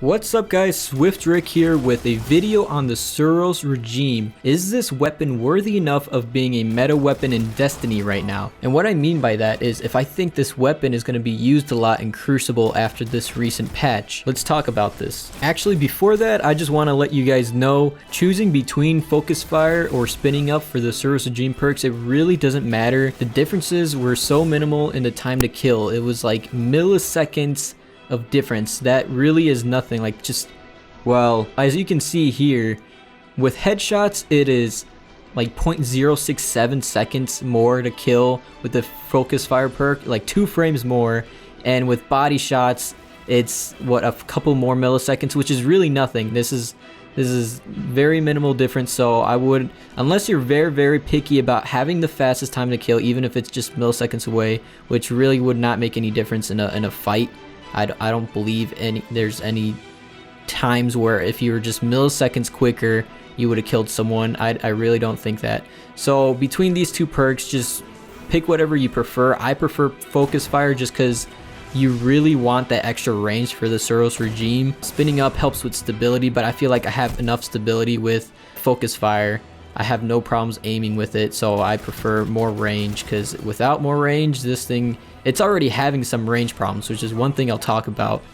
What's up guys, SwiftRick here with a video on the Suros Regime. Is this weapon worthy enough of being a meta weapon in Destiny right now? And what I mean by that is if I think this weapon is going to be used a lot in Crucible after this recent patch. Let's talk about this. Actually, before that, I just want to let you guys know, choosing between Focus Fire or Spinning Up for the Suros Regime perks, it really doesn't matter. The differences were so minimal in the time to kill. It was like milliseconds of difference. That really is nothing. Like, just, well, as you can see here, with headshots it is like 0.067 seconds more to kill with the Focus Fire perk, like 2 frames more, and with body shots it's what, a couple more milliseconds, which is really nothing. This is very minimal difference. So I would, unless you're very picky about having the fastest time to kill, even if it's just milliseconds away, which really would not make any difference in a fight. I don't believe there's any times where if you were just milliseconds quicker you would have killed someone. I really don't think that. So between these two perks, just pick whatever you prefer. I prefer Focus Fire just because you really want that extra range for the Suros Regime. Spinning Up helps with stability, but I feel like I have enough stability with Focus Fire. I have no problems aiming with it, so I prefer more range, because without more range, this thing, it's already having some range problems, which is one thing I'll talk about.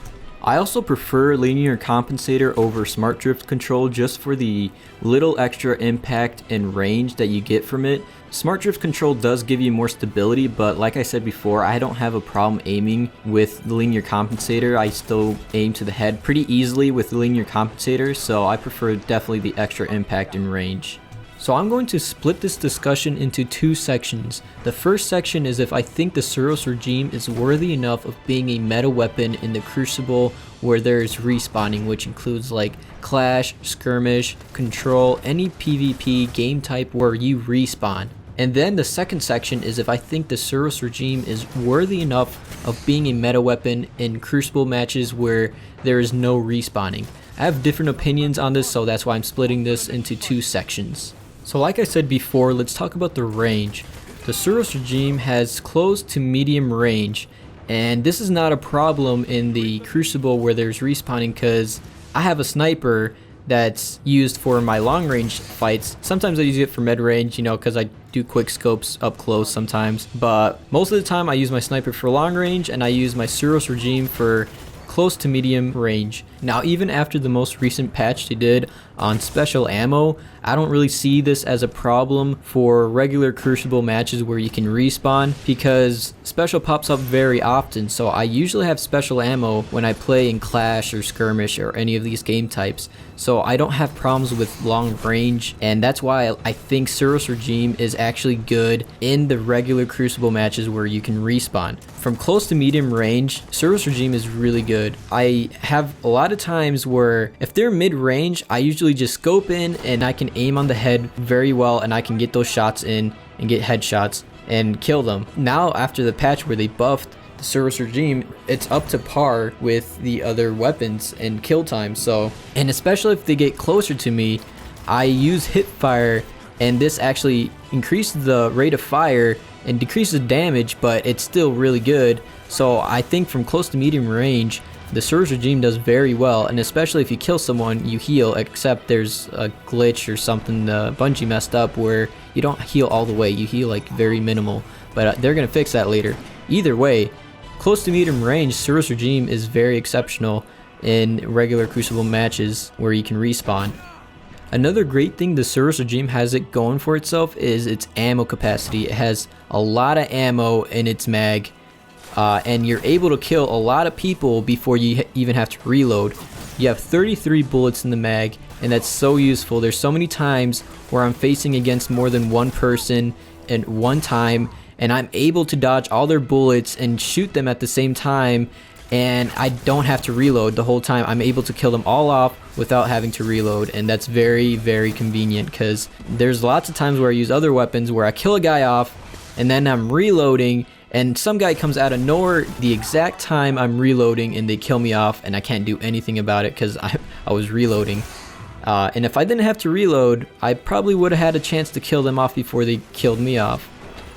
I also prefer linear compensator over smart drift control just for the little extra impact and range that you get from it. Smart drift control does give you more stability, but like I said before, I don't have a problem aiming with the linear compensator. I still aim to the head pretty easily with the linear compensator, so I prefer definitely the extra impact and range. So I'm going to split this discussion into 2 sections. The first section is if I think the Suros Regime is worthy enough of being a meta weapon in the Crucible where there is respawning, which includes like Clash, Skirmish, Control, any PvP game type where you respawn. And then the second section is if I think the Suros Regime is worthy enough of being a meta weapon in Crucible matches where there is no respawning. I have different opinions on this, so that's why I'm splitting this into 2 sections. So like I said before, let's talk about the range. The Suros Regime has close to medium range, and this is not a problem in the Crucible where there's respawning, because I have a sniper that's used for my long range fights. Sometimes I use it for mid range, you know, because I do quick scopes up close sometimes, but most of the time I use my sniper for long range and I use my Suros Regime for close to medium range. Now, even after the most recent patch they did on special ammo, I don't really see this as a problem for regular Crucible matches where you can respawn, because special pops up very often. So I usually have special ammo when I play in Clash or Skirmish or any of these game types, so I don't have problems with long range, and that's why I think Suros Regime is actually good in the regular Crucible matches where you can respawn. From close to medium range, Suros Regime is really good. I have a lot of times where if they're mid range, I usually just scope in and I can aim on the head very well, and I can get those shots in and get headshots and kill them. Now after the patch where they buffed the Suros Regime, it's up to par with the other weapons and kill time. So, and especially if they get closer to me, I use hip fire, and this actually increases the rate of fire and decreases damage, but it's still really good. So I think from close to medium range, the Suros Regime does very well, and especially if you kill someone, you heal, except there's a glitch or something Bungie messed up where you don't heal all the way, you heal like very minimal, but they're gonna fix that later. Either way, close to medium range, Suros Regime is very exceptional in regular Crucible matches where you can respawn. Another great thing the Suros Regime has it going for itself is its ammo capacity. It has a lot of ammo in its mag, and you're able to kill a lot of people before you even have to reload. You have 33 bullets in the mag, and that's so useful. There's so many times where I'm facing against more than one person at one time, and I'm able to dodge all their bullets and shoot them at the same time, and I don't have to reload the whole time. I'm able to kill them all off without having to reload, and that's very convenient, because there's lots of times where I use other weapons where I kill a guy off and then I'm reloading, and some guy comes out of nowhere the exact time I'm reloading and they kill me off, and I can't do anything about it because I was reloading. And if I didn't have to reload, I probably would have had a chance to kill them off before they killed me off.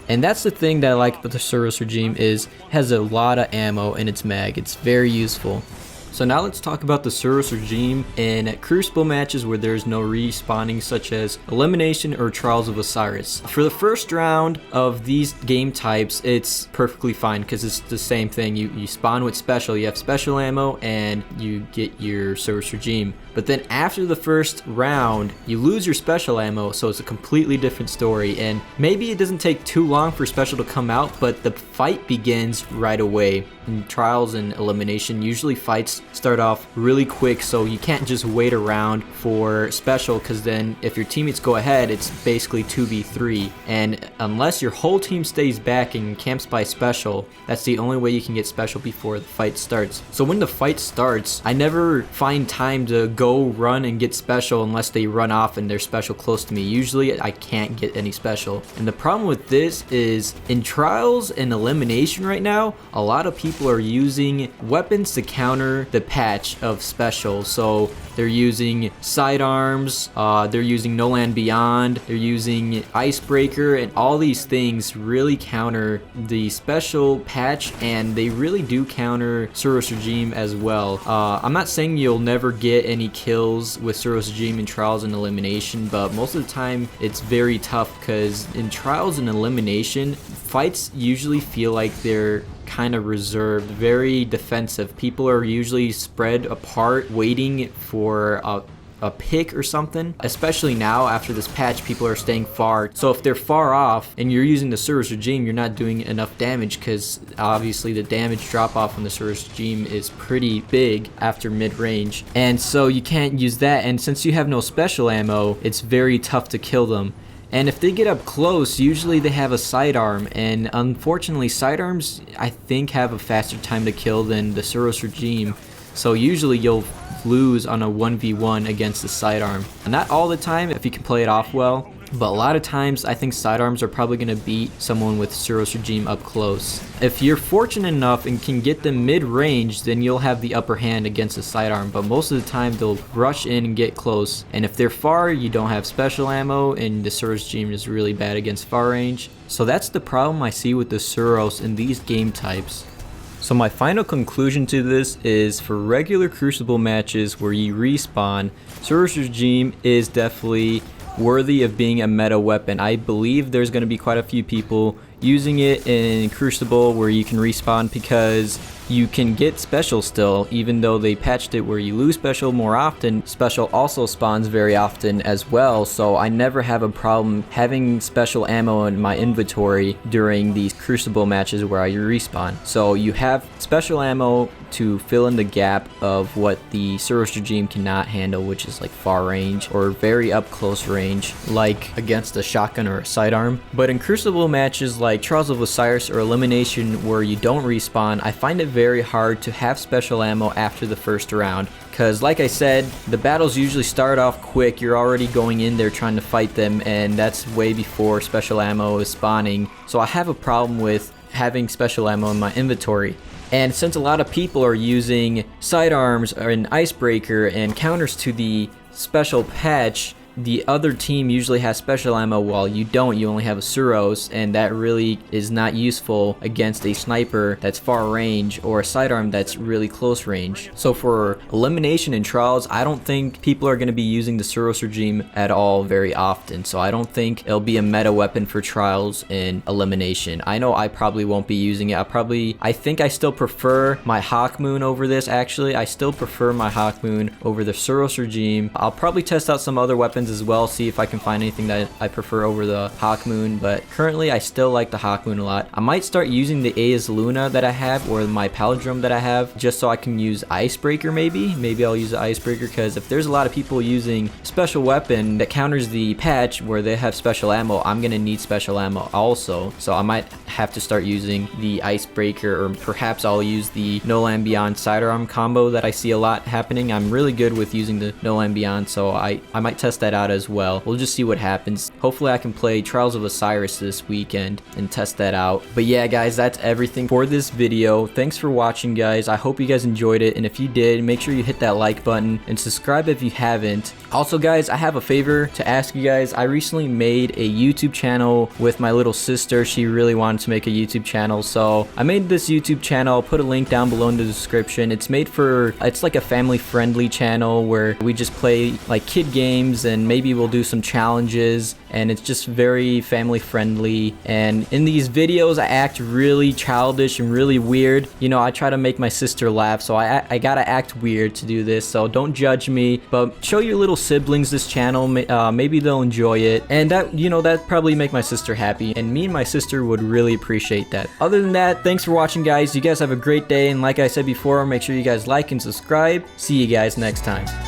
And that's the thing that I like about the Suros Regime, is it has a lot of ammo in its mag. It's very useful. So now let's talk about the Suros Regime in Crucible matches where there's no respawning, such as Elimination or Trials of Osiris. For the first round of these game types, it's perfectly fine because it's the same thing. You spawn with special, you have special ammo, and you get your Suros Regime. But then after the first round, you lose your special ammo, so it's a completely different story. And maybe it doesn't take too long for special to come out, but the fight begins right away. In Trials and Elimination, usually fights start off really quick, so you can't just wait around for special, because then if your teammates go ahead, it's basically 2v3. And unless your whole team stays back and camps by special, that's the only way you can get special before the fight starts. So when the fight starts, I never find time to go run and get special unless they run off and they're special close to me. Usually I can't get any special. And the problem with this is in Trials and Elimination right now, a lot of people are using weapons to counter the patch of special. So they're using sidearms, they're using No Land Beyond, they're using Icebreaker, and all these things really counter the special patch, and they really do counter Suros Regime as well. I'm not saying you'll never get any kills with Suros Regime in Trials and Elimination, but most of the time it's very tough because in Trials and Elimination, fights usually feel like they're kind of reserved, very defensive. People are usually spread apart waiting for a pick or something. Especially now after this patch, people are staying far. So if they're far off and you're using the Suros Regime, you're not doing enough damage because obviously the damage drop off on the Suros Regime is pretty big after mid-range. And so you can't use that, and since you have no special ammo, it's very tough to kill them. And if they get up close, usually they have a sidearm, and unfortunately sidearms I think have a faster time to kill than the Suros Regime. So usually you'll lose on a 1v1 against the sidearm. And not all the time if you can play it off well, but a lot of times I think sidearms are probably going to beat someone with Suros Regime up close. If you're fortunate enough and can get them mid-range, then you'll have the upper hand against the sidearm, but most of the time they'll rush in and get close. And if they're far, you don't have special ammo, and the Suros Regime is really bad against far range. So that's the problem I see with the Suros in these game types. So my final conclusion to this is for regular Crucible matches where you respawn, Suros Regime is definitely worthy of being a meta weapon. I believe there's going to be quite a few people using it in Crucible where you can respawn because you can get special still, even though they patched it where you lose special more often. Special also spawns very often as well, so I never have a problem having special ammo in my inventory during these Crucible matches where I respawn. So you have special ammo to fill in the gap of what the Suros Regime cannot handle, which is like far range or very up close range, like against a shotgun or a sidearm. But in Crucible matches like Trials of Osiris or Elimination where you don't respawn, I find it very hard to have special ammo after the first round, because like I said, the battles usually start off quick. You're already going in there trying to fight them, and that's way before special ammo is spawning. So I have a problem with having special ammo in my inventory. And since a lot of people are using sidearms or an icebreaker and counters to the special patch, the other team usually has special ammo while you don't. You only have a Suros, and that really is not useful against a sniper that's far range or a sidearm that's really close range. So for Elimination and Trials, I don't think people are going to be using the Suros Regime at all very often. So I don't think it'll be a meta weapon for Trials and Elimination. I know I probably won't be using it. I think I still prefer my Hawk Moon over this. Actually, I still prefer my Hawk Moon over the Suros Regime. I'll probably test out some other weapons as well, see if I can find anything that I prefer over the Hawk Moon, but currently I still like the Hawk Moon a lot. I might start using the Aes Luna that I have, or my Palindrome that I have, just so I can use Icebreaker maybe. Maybe I'll use the Icebreaker, because if there's a lot of people using special weapon that counters the patch where they have special ammo, I'm gonna need special ammo also. So I might have to start using the Icebreaker, or perhaps I'll use the No Land Beyond sidearm combo that I see a lot happening. I'm really good with using the No Land Beyond, so I might test that out out as well. We'll just see what happens. Hopefully I can play Trials of Osiris this weekend and test that out. But yeah, guys, that's everything for this video. Thanks for watching, guys. I hope you guys enjoyed it, and if you did, make sure you hit that like button and subscribe if you haven't. Also, guys, I have a favor to ask you guys. I recently made a YouTube channel with my little sister. She really wanted to make a YouTube channel, so I made this YouTube channel. I'll put a link down below in the description. It's like a family friendly channel where we just play like kid games, and maybe we'll do some challenges, and it's just very family friendly. And in these videos I act really childish and really weird. You know, I try to make my sister laugh, so I gotta act weird to do this, so don't judge me, but show your little siblings this channel. Maybe they'll enjoy it, and that probably make my sister happy, and me and my sister would really appreciate that. Other than that, thanks for watching, guys. You guys have a great day, and like I said before, make sure you guys like and subscribe. See you guys next time.